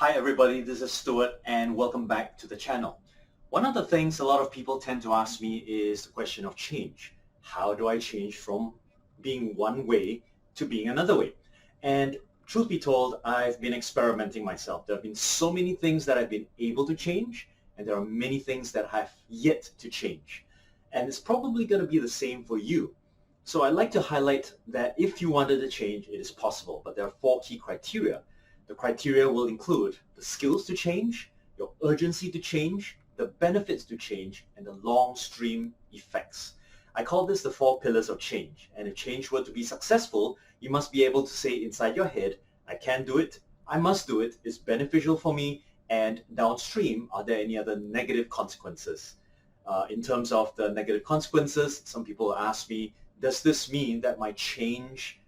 Hi everybody, this is Stuart and welcome back to the channel. One of the things a lot of people tend to ask me is the question of change. How do I change from being one way to being another way? And truth be told, I've been experimenting myself. There have been so many things that I've been able to change, and there are many things that have yet to change. And it's probably going to be the same for you. So I'd like to highlight that if you wanted to change, it is possible, but there are 4 key criteria. The criteria will include the skills to change, your urgency to change, the benefits to change, and the long stream effects. I call this the 4 pillars of change. And if change were to be successful, you must be able to say inside your head, I can do it, I must do it, it's beneficial for me, and downstream, are there any other negative consequences? In terms of the negative consequences, some people ask me, does this mean that my change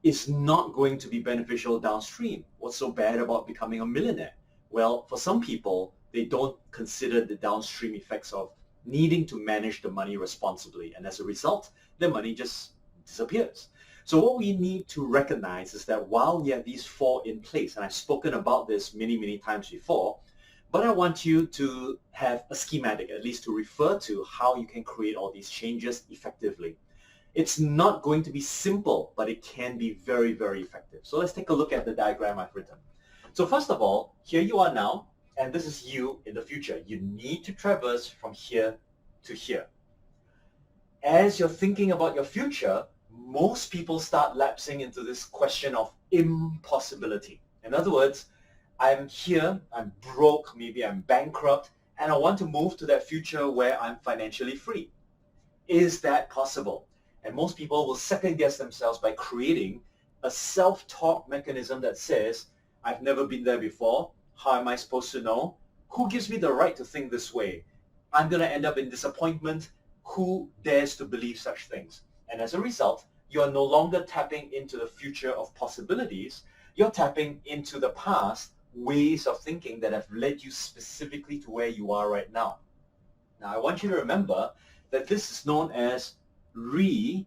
is not going to be beneficial downstream? What's so bad about becoming a millionaire? Well, for some people, they don't consider the downstream effects of needing to manage the money responsibly, and as a result, their money just disappears. So what we need to recognize is that while we have these 4 in place, and I've spoken about this many times before, but I want you to have a schematic, at least to refer to how you can create all these changes effectively. It's not going to be simple, but it can be very effective. So let's take a look at the diagram I've written. So first of all, here you are now, and this is you in the future. You need to traverse from here to here. As you're thinking about your future, most people start lapsing into this question of impossibility. In other words, I'm here, I'm broke, maybe I'm bankrupt, and I want to move to that future where I'm financially free. Is that possible? And most people will second guess themselves by creating a self-talk mechanism that says, I've never been there before. How am I supposed to know? Who gives me the right to think this way? I'm going to end up in disappointment. Who dares to believe such things? And as a result, you are no longer tapping into the future of possibilities. You're tapping into the past ways of thinking that have led you specifically to where you are right now. Now, I want you to remember that this is known as reinforcement.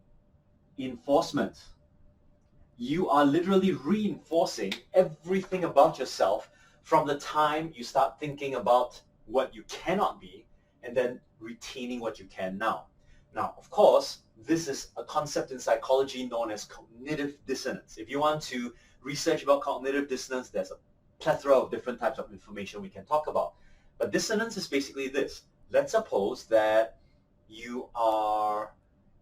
You are literally reinforcing everything about yourself from the time you start thinking about what you cannot be and then retaining what you can now. Now, of course, this is a concept in psychology known as cognitive dissonance. If you want to research about cognitive dissonance, there's a plethora of different types of information we can talk about. But dissonance is basically this. Let's suppose that you are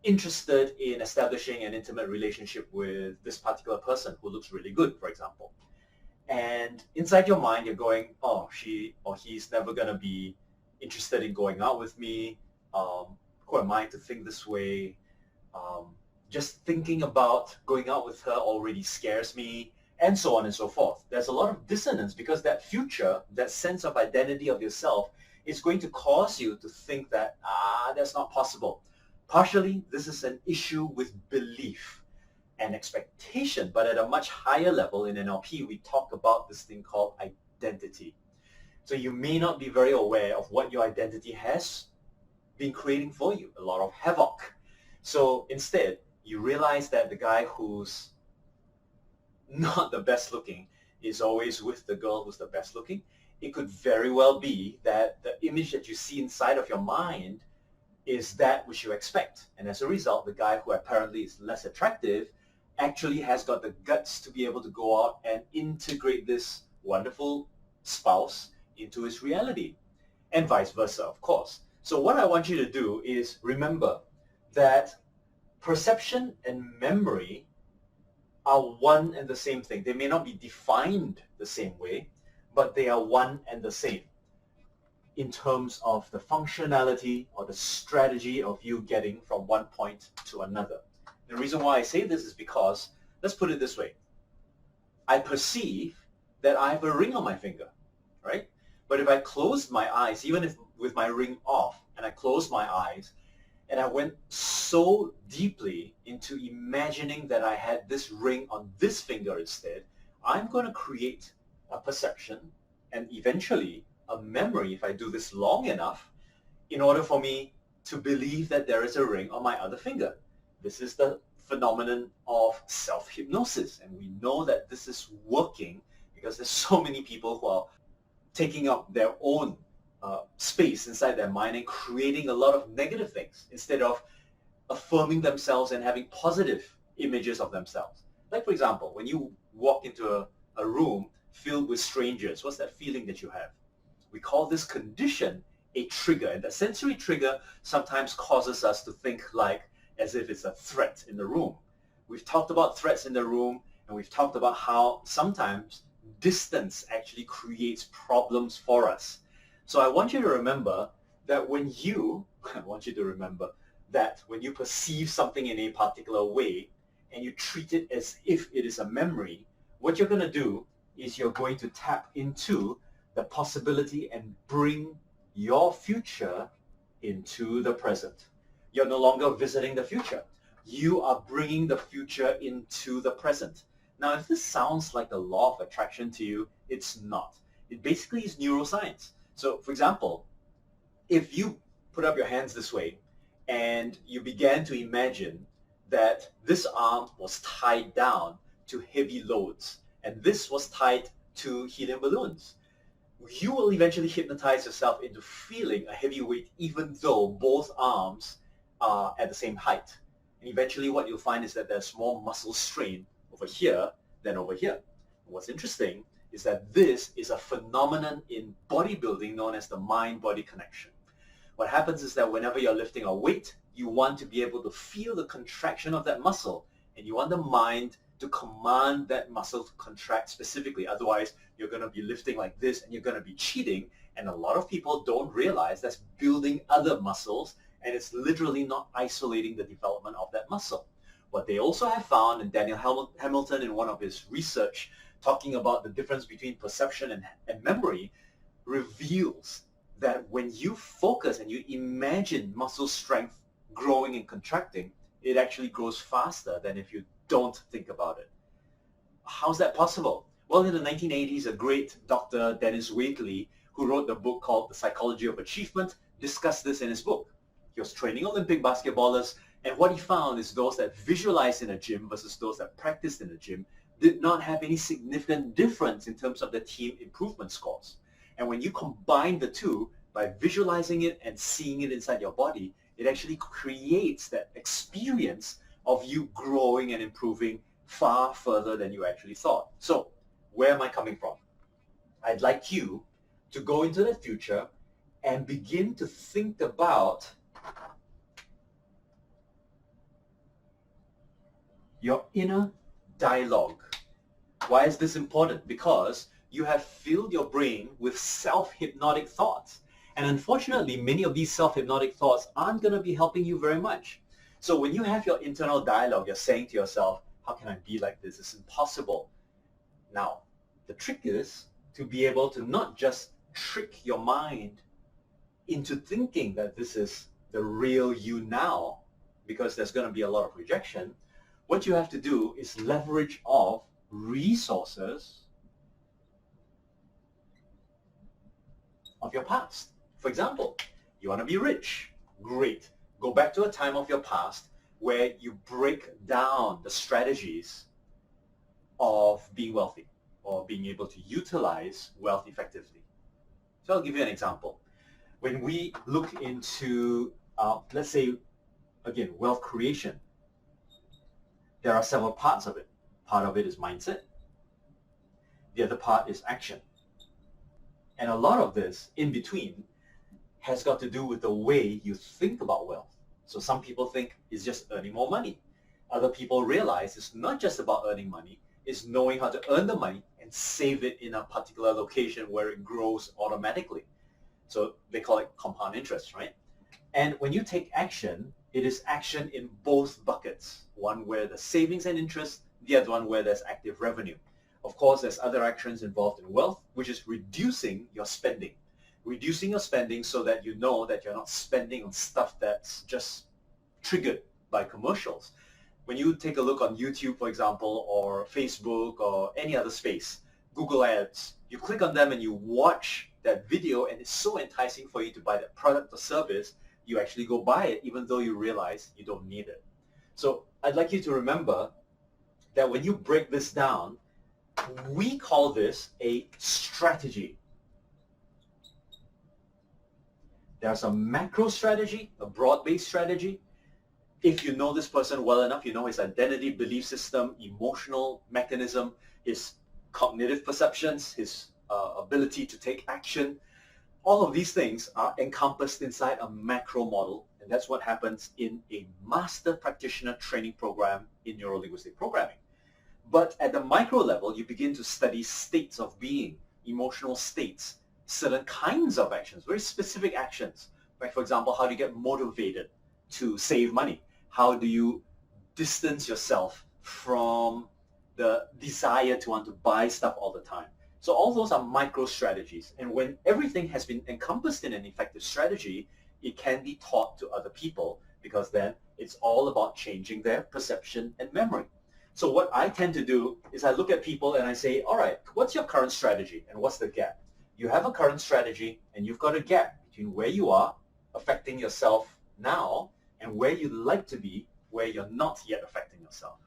interested in establishing an intimate relationship with this particular person who looks really good, for example. And inside your mind, you're going, oh, she or he's never going to be interested in going out with me. Who am I to think this way? Just thinking about going out with her already scares me, and so on and so forth. There's a lot of dissonance because that future, that sense of identity of yourself is going to cause you to think that, that's not possible. Partially, this is an issue with belief and expectation, but at a much higher level in NLP, we talk about this thing called identity. So you may not be very aware of what your identity has been creating for you, a lot of havoc. So instead, you realize that the guy who's not the best looking is always with the girl who's the best looking. It could very well be that the image that you see inside of your mind is that which you expect. And as a result, the guy who apparently is less attractive actually has got the guts to be able to go out and integrate this wonderful spouse into his reality, and vice versa, of course. So what I want you to do is remember that perception and memory are one and the same thing. They may not be defined the same way, but they are one and the same in terms of the functionality or the strategy of you getting from one point to another. The reason why I say this is because, let's put it this way. I perceive that I have a ring on my finger, right? But if I closed my eyes, even if with my ring off, and I closed my eyes, and I went so deeply into imagining that I had this ring on this finger instead, I'm going to create a perception and eventually a memory, if I do this long enough, in order for me to believe that there is a ring on my other finger. This is the phenomenon of self-hypnosis, and we know that this is working because there's so many people who are taking up their own space inside their mind and creating a lot of negative things instead of affirming themselves and having positive images of themselves. Like, for example, when you walk into a room filled with strangers, what's that feeling that you have? We call this condition a trigger, and the sensory trigger sometimes causes us to think like as if it's a threat in the room. We've talked about threats in the room, and we've talked about how sometimes distance actually creates problems for us. So I want you to remember that when you perceive something in a particular way and you treat it as if it is a memory, what you're going to do is you're going to tap into the possibility and bring your future into the present. You're no longer visiting the future. You are bringing the future into the present. Now, if this sounds like the law of attraction to you, it's not. It basically is neuroscience. So, for example, if you put up your hands this way and you began to imagine that this arm was tied down to heavy loads and this was tied to helium balloons, you will eventually hypnotize yourself into feeling a heavy weight even though both arms are at the same height. And eventually what you'll find is that there's more muscle strain over here than over here. And what's interesting is that this is a phenomenon in bodybuilding known as the mind-body connection. What happens is that whenever you're lifting a weight, you want to be able to feel the contraction of that muscle, and you want the mind to command that muscle to contract specifically. Otherwise, you're going to be lifting like this and you're going to be cheating. And a lot of people don't realize that's building other muscles, and it's literally not isolating the development of that muscle. What they also have found, and Daniel Hamilton in one of his research talking about the difference between perception and memory, reveals that when you focus and you imagine muscle strength growing and contracting, it actually grows faster than if you don't think about it. How's that possible? Well, in the 1980s, a great Dr. Dennis Waitley, who wrote the book called The Psychology of Achievement, discussed this in his book. He was training Olympic basketballers, and what he found is those that visualized in a gym versus those that practiced in a gym did not have any significant difference in terms of the team improvement scores. And when you combine the two by visualizing it and seeing it inside your body, it actually creates that experience of you growing and improving far further than you actually thought. So where am I coming from? I'd like you to go into the future and begin to think about your inner dialogue. Why is this important? Because you have filled your brain with self-hypnotic thoughts. And unfortunately, many of these self-hypnotic thoughts aren't going to be helping you very much. So when you have your internal dialogue, you're saying to yourself, how can I be like this? It's impossible. Now, the trick is to be able to not just trick your mind into thinking that this is the real you now, because there's going to be a lot of rejection. What you have to do is leverage off resources of your past. For example, you want to be rich. Great. Go back to a time of your past where you break down the strategies of being wealthy or being able to utilize wealth effectively. So I'll give you an example. When we look into, let's say, again, wealth creation, there are several parts of it. Part of it is mindset. The other part is action. And a lot of this in between has got to do with the way you think about wealth. So some people think it's just earning more money. Other people realize it's not just about earning money, it's knowing how to earn the money and save it in a particular location where it grows automatically. So they call it compound interest, right? And when you take action, it is action in both buckets. One where there's savings and interest, the other one where there's active revenue. Of course, there's other actions involved in wealth, which is reducing your spending. Reducing your spending so that you know that you're not spending on stuff that's just triggered by commercials. When you take a look on YouTube, for example, or Facebook or any other space, Google Ads, you click on them and you watch that video and it's so enticing for you to buy that product or service, you actually go buy it even though you realize you don't need it. So I'd like you to remember that when you break this down, We call this a strategy. There's a macro strategy, a broad-based strategy. If you know this person well enough, you know his identity, belief system, emotional mechanism, his cognitive perceptions, his ability to take action. All of these things are encompassed inside a macro model, and that's what happens in a master practitioner training program in neuro-linguistic programming. But at the micro level, you begin to study states of being, emotional states, certain kinds of actions, very specific actions. Like, for example, how do you get motivated to save money? How do you distance yourself from the desire to want to buy stuff all the time? So all those are micro strategies. And when everything has been encompassed in an effective strategy, it can be taught to other people, because then it's all about changing their perception and memory. So what I tend to do is I look at people and I say, all right, what's your current strategy and what's the gap? You have a current strategy and you've got a gap between where you are affecting yourself now and where you'd like to be, where you're not yet affecting yourself.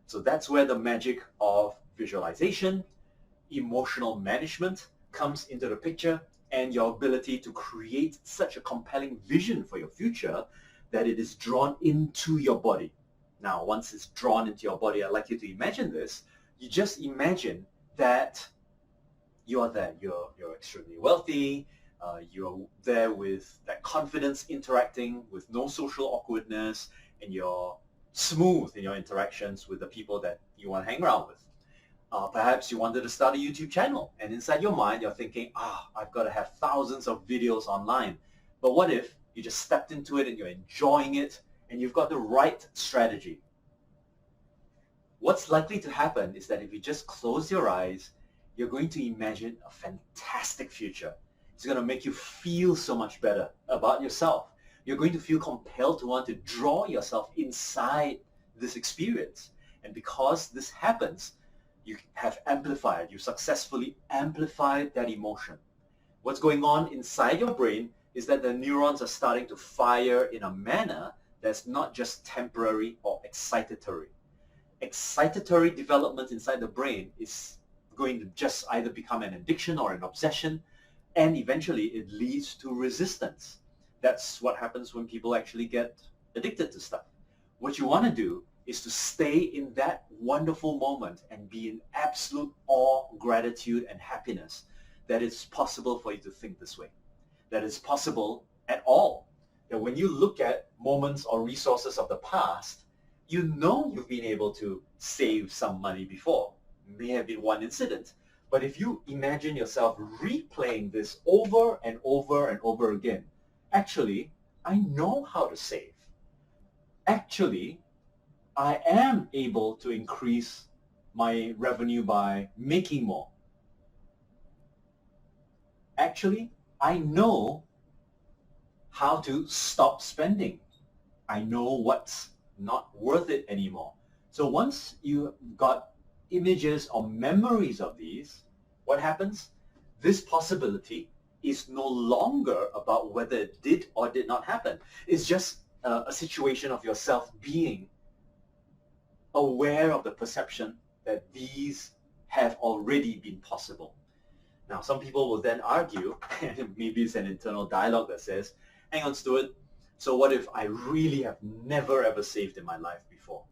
So that's where the magic of visualization, emotional management comes into the picture, and your ability to create such a compelling vision for your future that it is drawn into your body. Now, once it's drawn into your body, I'd like you to imagine this. You just imagine that you are there. You're extremely wealthy. You're there with that confidence, interacting with no social awkwardness, and you're smooth in your interactions with the people that you want to hang around with. Perhaps you wanted to start a YouTube channel, and inside your mind you're thinking, I've got to have thousands of videos online. But what if you just stepped into it and you're enjoying it and you've got the right strategy? What's likely to happen is that if you just close your eyes, you're going to imagine a fantastic future. It's going to make you feel so much better about yourself. You're going to feel compelled to want to draw yourself inside this experience. And because this happens, you have amplified, you successfully amplified that emotion. What's going on inside your brain is that the neurons are starting to fire in a manner that's not just temporary or excitatory. Excitatory development inside the brain is going to just either become an addiction or an obsession, and eventually it leads to resistance. That's what happens when people actually get addicted to stuff. What you want to do is to stay in that wonderful moment and be in absolute awe, gratitude, and happiness that it's possible for you to think this way, that it's possible at all. That when you look at moments or resources of the past, you know you've been able to save some money before. It may have been one incident, but if you imagine yourself replaying this over and over and over again, actually, I know how to save. Actually, I am able to increase my revenue by making more. Actually, I know how to stop spending. I know what's not worth it anymore. So once you got images or memories of these, what happens? This possibility is no longer about whether it did or did not happen. It's just a situation of yourself being aware of the perception that these have already been possible. Now, some people will then argue, and maybe it's an internal dialogue that says, hang on, Stuart, so what if I really have never ever saved in my life before?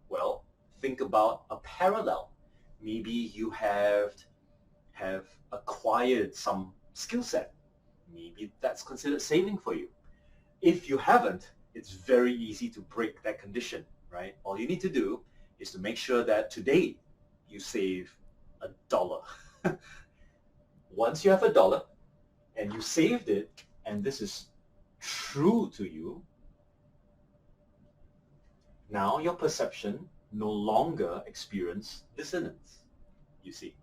Well, think about a parallel. Maybe you have acquired some skill set. Maybe that's considered saving for you. If you haven't, it's very easy to break that condition, right? All you need to do is to make sure that today you save $1. Once you have $1 and you saved it, and this is true to you, now your perception no longer experiences dissonance, you see.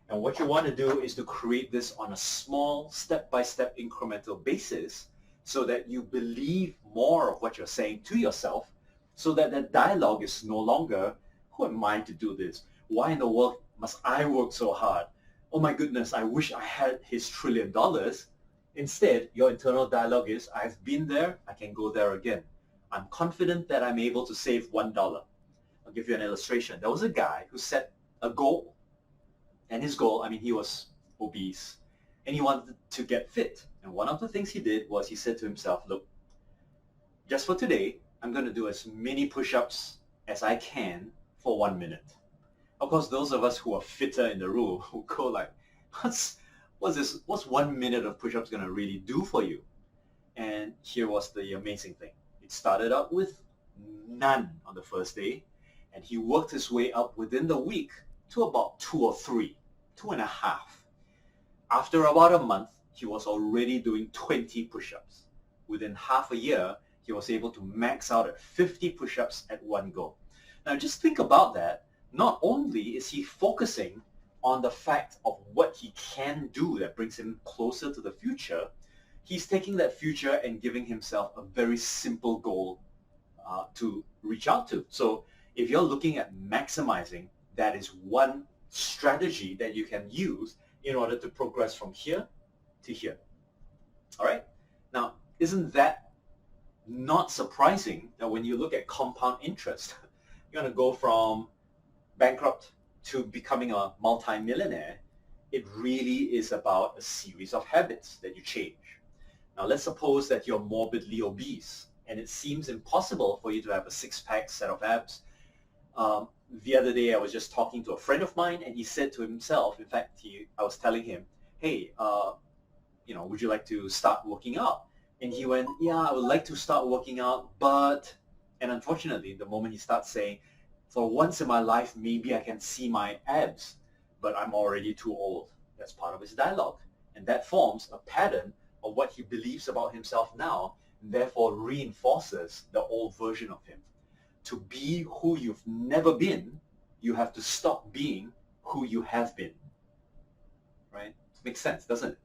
And what you want to do is to create this on a small step-by-step incremental basis so that you believe more of what you're saying to yourself, so that the dialogue is no longer, who am I to do this? Why in the world must I work so hard? Oh my goodness, I wish I had his $1 trillion. Instead, your internal dialogue is, I've been there, I can go there again. I'm confident that I'm able to save $1. I'll give you an illustration. There was a guy who set a goal. And his goal, I mean, he was obese and he wanted to get fit. And one of the things he did was he said to himself, look, just for today, I'm going to do as many push-ups as I can for 1 minute. Of course, those of us who are fitter in the room will go like, what's 1 minute of push-ups going to really do for you? And here was the amazing thing. It started out with none on the first day, and he worked his way up within the week to about 2 or 3, 2.5. After about a month, he was already doing 20 push-ups. Within half a year, he was able to max out at 50 push-ups at one go. Now just think about that. Not only is he focusing on the fact of what he can do that brings him closer to the future, he's taking that future and giving himself a very simple goal to reach out to. So if you're looking at maximizing, that is one strategy that you can use in order to progress from here to here. All right? Now, isn't that not surprising that when you look at compound interest, you're going to go from bankrupt to becoming a multi-millionaire? It really is about a series of habits that you change. Now, let's suppose that you're morbidly obese and it seems impossible for you to have a six-pack set of abs. The other day, I was just talking to a friend of mine, and he said to himself, in fact, I was telling him, hey, would you like to start working out? And he went, yeah, I would like to start working out, but, and unfortunately, the moment he starts saying, for once in my life, maybe I can see my abs, but I'm already too old. That's part of his dialogue. And that forms a pattern of what he believes about himself now, and therefore reinforces the old version of him. To be who you've never been, you have to stop being who you have been. Right? Makes sense, doesn't it?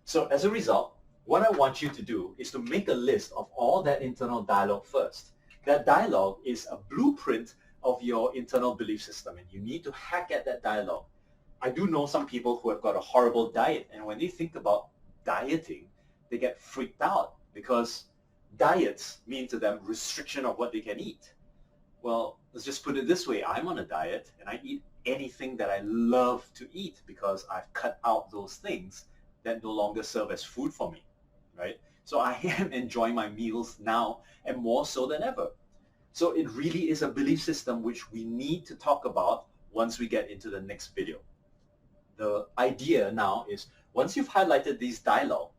So as a result, what I want you to do is to make a list of all that internal dialogue first. That dialogue is a blueprint of your internal belief system, and you need to hack at that dialogue. I do know some people who have got a horrible diet, and when they think about dieting, they get freaked out because diets mean to them restriction of what they can eat. Well, let's just put it this way. I'm on a diet and I eat anything that I love to eat because I've cut out those things that no longer serve as food for me, right? So I am enjoying my meals now and more so than ever. So it really is a belief system which we need to talk about once we get into the next video. The idea now is once you've highlighted these dialogue,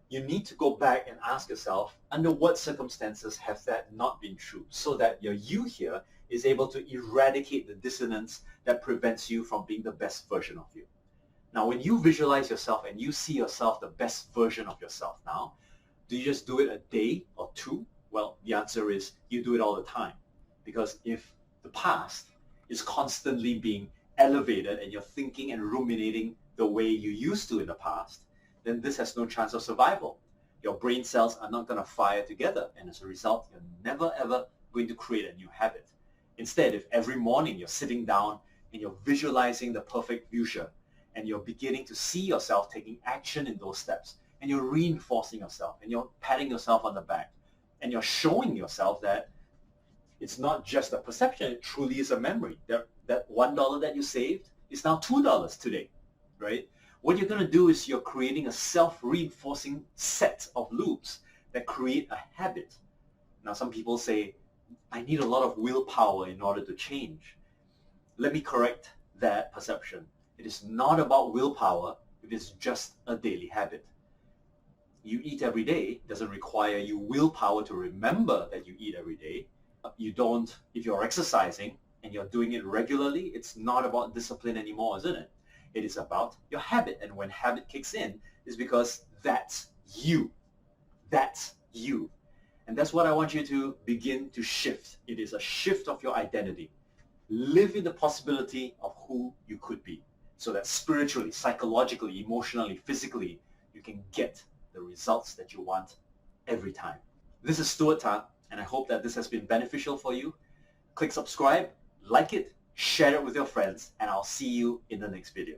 you need to go back and ask yourself, under what circumstances has that not been true, so that your you here is able to eradicate the dissonance that prevents you from being the best version of you. Now, when you visualize yourself and you see yourself the best version of yourself now, do you just do it a day or two? Well, the answer is you do it all the time. Because if the past is constantly being elevated and you're thinking and ruminating the way you used to in the past, then this has no chance of survival. Your brain cells are not going to fire together, and as a result, you're never ever going to create a new habit. Instead, if every morning you're sitting down and you're visualizing the perfect future, and you're beginning to see yourself taking action in those steps, and you're reinforcing yourself, and you're patting yourself on the back, and you're showing yourself that it's not just a perception, it truly is a memory. That $1 that you saved is now $2 today, right? What you're going to do is you're creating a self-reinforcing set of loops that create a habit. Now, some people say, I need a lot of willpower in order to change. Let me correct that perception. It is not about willpower if it's just a daily habit. You eat every day doesn't require you willpower to remember that you eat every day. You don't, if you're exercising and you're doing it regularly, it's not about discipline anymore, isn't it? It is about your habit. And when habit kicks in, it's because that's you. That's you. And that's what I want you to begin to shift. It is a shift of your identity. Live in the possibility of who you could be, so that spiritually, psychologically, emotionally, physically, you can get the results that you want every time. This is Stuart Tan, and I hope that this has been beneficial for you. Click subscribe, like it, share it with your friends, and I'll see you in the next video.